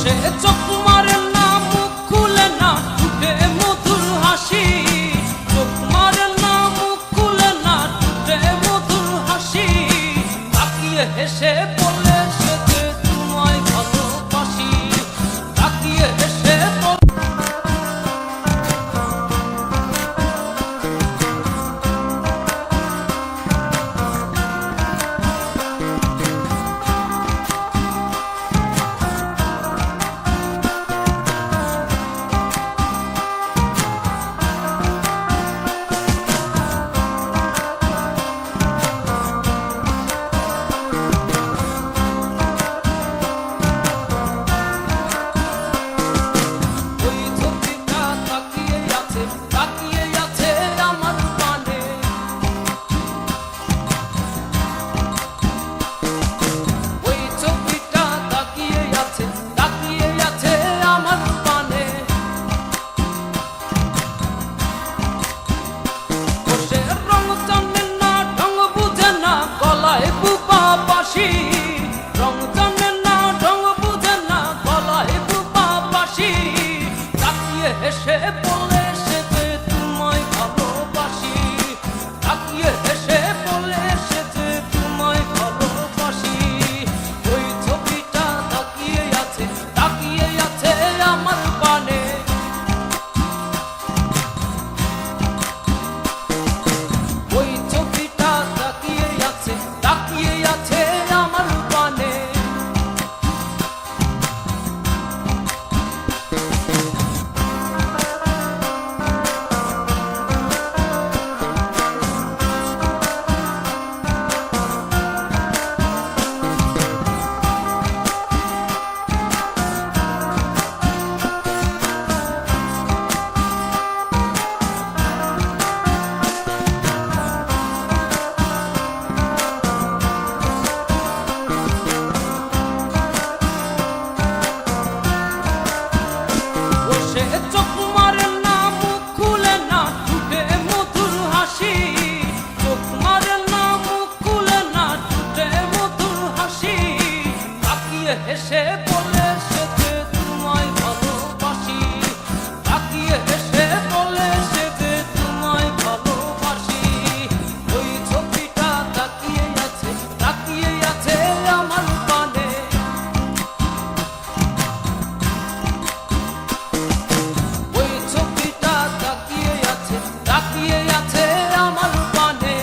বসে চোখ মারে না, মুখ খুলে না, ঠোঁটে মধুর হাসি। চোখ মারে না, মুখ খুলে না, ঠোঁটে মধুর হাসি। তাকিয়ে হেসে বলে সে যে তোমায় ভালোবাসি। তাকিয়ে হেসে হেসে বলে সে যে তোমায় ভালোবাসি। তাকিয়ে হেসে বলে সে যে তোমায় ভালোবাসি। ওই ছবিটা তাকিয়ে আছে আমার পানে। ওই ছবিটা তাকিয়ে আছে আমার পানে। চোখ মারে না, মুখ খুলে না, ঠোঁটে মধুর হাসি। চোখ মারে না, মুখ খুলে না, ঠোঁটে মধুর হাসি। তাকিয়ে হেসে বলে সে যে তোমায় ভালোবাসি। তাকিয়ে হেসে বলে সে যে তোমায় ভালোবাসি। ওই ছবিটা তাকিয়ে আছে আমার পানে। তাকিয়ে আছে আমার পানে।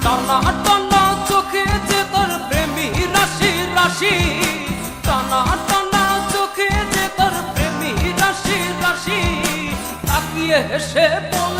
টানা টানা চোখে যে তার প্রেমী রাশি রাশি। টানা টানা চোখে যে তার প্রেমী রাশি রাশি। তাকিয়ে হেসে বলে